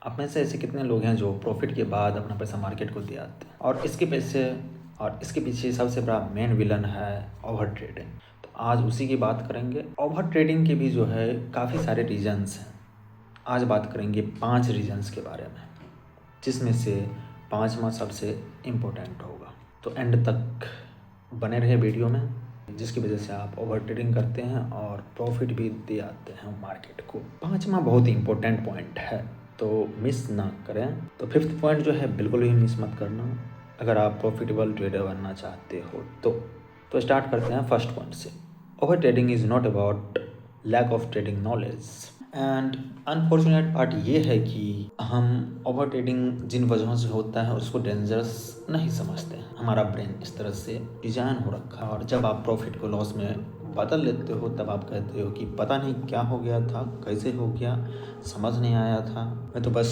आप में से ऐसे कितने लोग हैं जो प्रॉफिट के बाद अपना पैसा मार्केट को दे आते हैं और इसके पीछे सबसे बड़ा मेन विलन है ओवर ट्रेडिंग। तो आज उसी की बात करेंगे। ओवर ट्रेडिंग के भी जो है काफ़ी सारे रीजंस हैं। आज बात करेंगे 5 रीजंस के बारे में, जिसमें से 5वां सबसे इम्पोर्टेंट होगा। तो एंड तक बने रहे वीडियो में, जिसकी वजह से आप ओवर ट्रेडिंग करते हैं और प्रॉफिट भी दे आते हैं मार्केट को। 5वां बहुत ही इम्पोर्टेंट पॉइंट है, तो मिस ना करें। तो 5th पॉइंट जो है बिल्कुल भी मिस मत करना अगर आप प्रॉफिटेबल ट्रेडर बनना चाहते हो। तो स्टार्ट करते हैं फर्स्ट पॉइंट से। Overtrading is not about lack of trading knowledge. And unfortunate part ये है कि हम ओवर ट्रेडिंग जिन वजहों से होता है उसको डेंजरस नहीं समझते हैं। हमारा ब्रेन इस तरह से डिजाइन हो रखा है, और जब आप प्रॉफिट को लॉस में बदल लेते हो तब आप कहते हो कि पता नहीं क्या हो गया था, कैसे हो गया, समझ नहीं आया था। मैं तो बस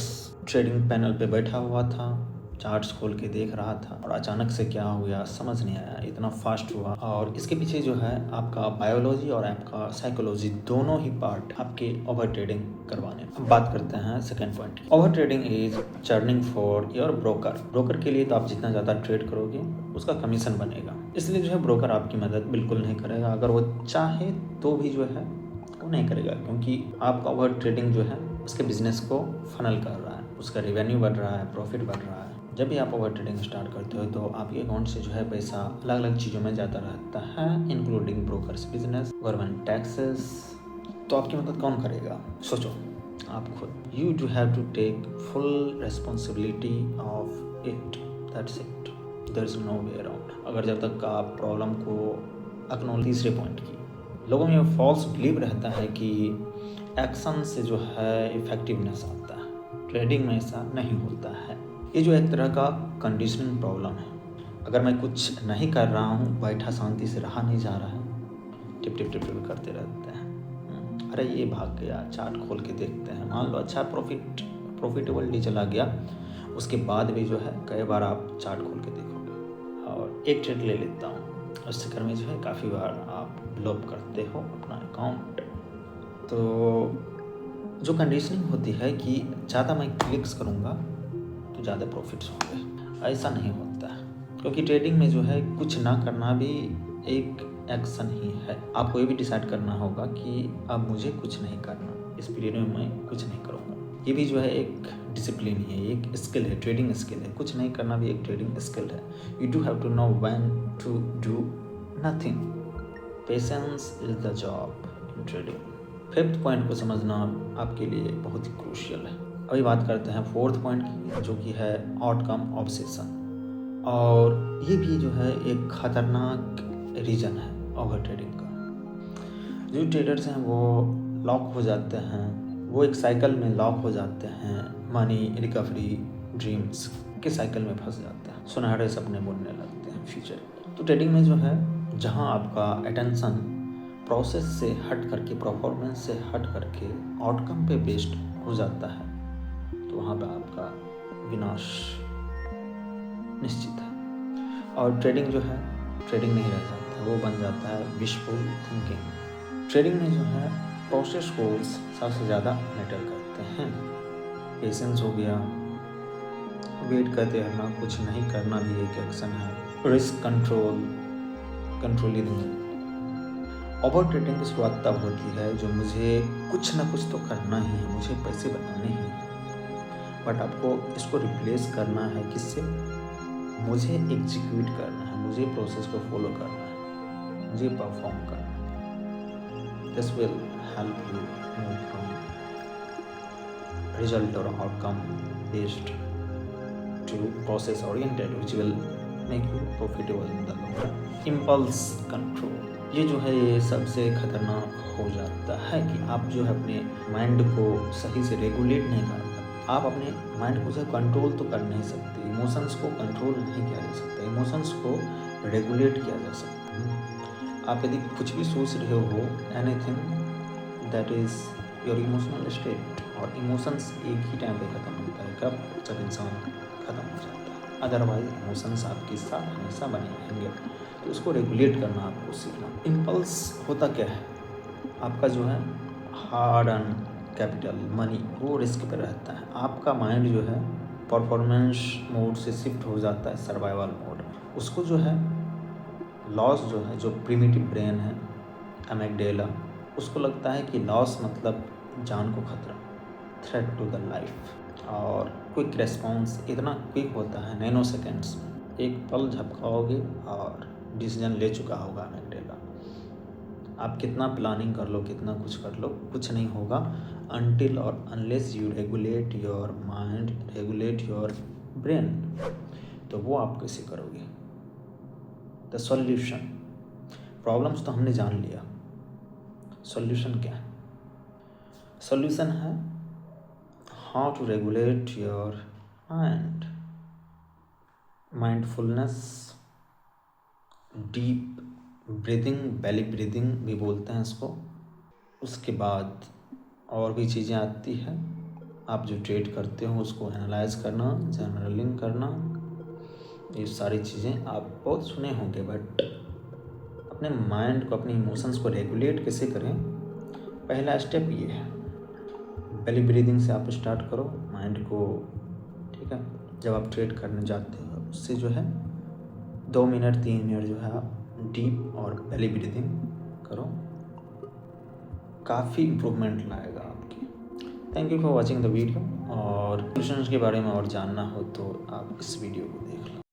ट्रेडिंग पैनल पे बैठा हुआ था, चार्ट्स खोल के देख रहा था और अचानक से क्या हो गया समझ नहीं आया, इतना फास्ट हुआ। और इसके पीछे जो है आपका बायोलॉजी और आपका साइकोलॉजी दोनों ही पार्ट आपके ओवर ट्रेडिंग करवाने। अब बात करते हैं second point. Over trading is churning for your broker के लिए तो आप जितना ज़्यादा ट्रेड करोगे उसका कमीशन बनेगा, इसलिए जो है ब्रोकर आपकी मदद बिल्कुल नहीं करेगा। अगर वो चाहे तो भी जो है वो नहीं करेगा, क्योंकि आपका ओवर ट्रेडिंग जो है उसके बिजनेस को फनल कर रहा है, उसका रेवेन्यू बढ़ रहा है, प्रॉफिट बढ़ रहा है। जब भी आप ओवर ट्रेडिंग स्टार्ट करते हो तो आपके अकाउंट से जो है पैसा अलग अलग चीज़ों में जाता रहता है, including brokers business, government taxes. तो आपकी मदद कौन करेगा? सोचो आप खुद। You do have to take full responsibility of it, that's it, there is no way around. अगर जब तक आप प्रॉब्लम को अक्नॉलेज, तीसरे पॉइंट की, लोगों में फॉल्स बिलीव रहता है कि एक्शन से जो है इफेक्टिवनेस आता है। ट्रेडिंग में ऐसा नहीं होता है। ये जो एक तरह का कंडीशनिंग प्रॉब्लम है। अगर मैं कुछ नहीं कर रहा हूँ, बैठा शांति से रहा नहीं जा रहा है, टिप टिप टिप टिप करते रहते हैं। अरे ये भाग गया, चार्ट खोल के देखते हैं, मान लो अच्छा प्रॉफिटेबल डे चला गया, उसके बाद भी जो है कई बार आप चार्ट खोल के देखोगे और एक ट्रेड ले लेता हूँ, उस चक्कर में जो है काफ़ी बार आप ब्लॉक करते हो अपना अकाउंट। तो जो कंडीशनिंग होती है कि ज़्यादा मैं क्लिक्स करूँगा तो ज़्यादा प्रॉफिट्स होंगे, ऐसा नहीं होता है। क्योंकि ट्रेडिंग में जो है कुछ ना करना भी एक एक्शन ही है। आपको ये भी डिसाइड करना होगा कि अब मुझे कुछ नहीं करना, इस पीरियड में मैं कुछ नहीं करूँगा। ये भी जो है एक डिसिप्लिन है, एक स्किल है, ट्रेडिंग स्किल है। कुछ नहीं करना भी एक ट्रेडिंग स्किल है। You do have to know when to do nothing. Patience is the job in trading. 5th point को समझना आपके लिए बहुत ही क्रूशियल है। अभी बात करते हैं 4th पॉइंट की, जो कि है आउटकम ऑब्सेशन। और ये भी जो है एक खतरनाक रीजन है ओवर ट्रेडिंग का। जो ट्रेडर्स हैं वो लॉक हो जाते हैं, वो एक साइकिल में लॉक हो जाते हैं, मनी, रिकवरी, ड्रीम्स के साइकिल में फंस जाते हैं, सुनहरे सपने बुनने लगते हैं फ्यूचर। तो ट्रेडिंग में जो है जहाँ आपका अटेंशन प्रोसेस से हट करके, परफॉर्मेंस से हट करके आउटकम पे बेस्ड हो जाता है, तो वहाँ पे आपका विनाश निश्चित है। और ट्रेडिंग जो है ट्रेडिंग नहीं रह जाता है, वो बन जाता है विशफुल थिंकिंग। ट्रेडिंग में जो है प्रोसेस गोल्स सबसे ज़्यादा मैटर करते हैं। पेशेंस हो गया, वेट करते रहना, कुछ नहीं करना भी एक एक्शन है। Risk controlling. ओवर ट्रेडिंग की शुरुआत तब होती है जो मुझे कुछ ना कुछ तो करना ही है, मुझे पैसे बनाने ही हैं, बट आपको इसको रिप्लेस करना है किससे? मुझे एग्जीक्यूट करना है, मुझे प्रोसेस को फॉलो करना है, मुझे परफॉर्म करना है। This will help you move from result और outcome based to process oriented, which will make you profitable in the long run. Impulse control, ये जो है ये सबसे खतरनाक हो जाता है कि आप जो है अपने माइंड को सही से रेगुलेट नहीं कर पाते। आप अपने माइंड को जो कंट्रोल तो कर नहीं सकते, इमोशंस को कंट्रोल नहीं किया जा सकता, इमोशंस को रेगुलेट किया जा सकता है। आप यदि कुछ भी सोच रहे हो, anything that is your emotional state, और इमोशंस एक ही टाइम पे ख़त्म होता है, कब? जब इंसान ख़त्म हो जाता है। अदरवाइज इमोशंस आपके साथ हमेशा बने रहेंगे। तो उसको रेगुलेट करना आपको सीखना। इम्पल्स होता क्या है? आपका जो है हार्ड अर्न कैपिटल, मनी, वो रिस्क पे रहता है। आपका माइंड जो है परफॉर्मेंस मोड से शिफ्ट हो जाता है सर्वाइवल मोड। उसको जो है लॉस जो है, जो प्रिमिटिव ब्रेन है अमेगडेला, उसको लगता है कि लॉस मतलब जान को खतरा, थ्रेट टू द लाइफ। और क्विक रेस्पॉन्स इतना क्विक होता है, नैनो सेकेंड्स, एक पल झपकाओगे और डिसीजन ले चुका होगा अमेगडेला। आप कितना प्लानिंग कर लो, कितना कुछ कर लो, कुछ नहीं होगा अनटिल और unless you regulate your mind, regulate your brain. तो वो आप कैसे करोगे? द सॉल्यूशन, प्रॉब्लम्स तो हमने जान लिया, सॉल्यूशन क्या है? सॉल्यूशन है how to regulate your mind, mindfulness, deep breathing, belly breathing भी बोलते हैं इसको। उसके बाद और भी चीज़ें आती हैं, आप जो ट्रेड करते हो उसको एनालाइज करना, जर्नलिंग करना, ये सारी चीज़ें आप बहुत सुने होंगे। बट अपने माइंड को, अपने इमोशंस को रेगुलेट कैसे करें, पहला स्टेप ये है, बेली ब्रीदिंग से आप स्टार्ट करो माइंड को, ठीक है। जब आप ट्रेड करने जाते हो उससे जो है 2 मिनट 3 मिनट जो है आप डीप और बेली ब्रीदिंग करो, काफ़ी इम्प्रूवमेंट लाएगा आपकी। Thank you for watching the video. और सॉल्यूशंस के बारे में और जानना हो तो आप इस वीडियो को देख लो।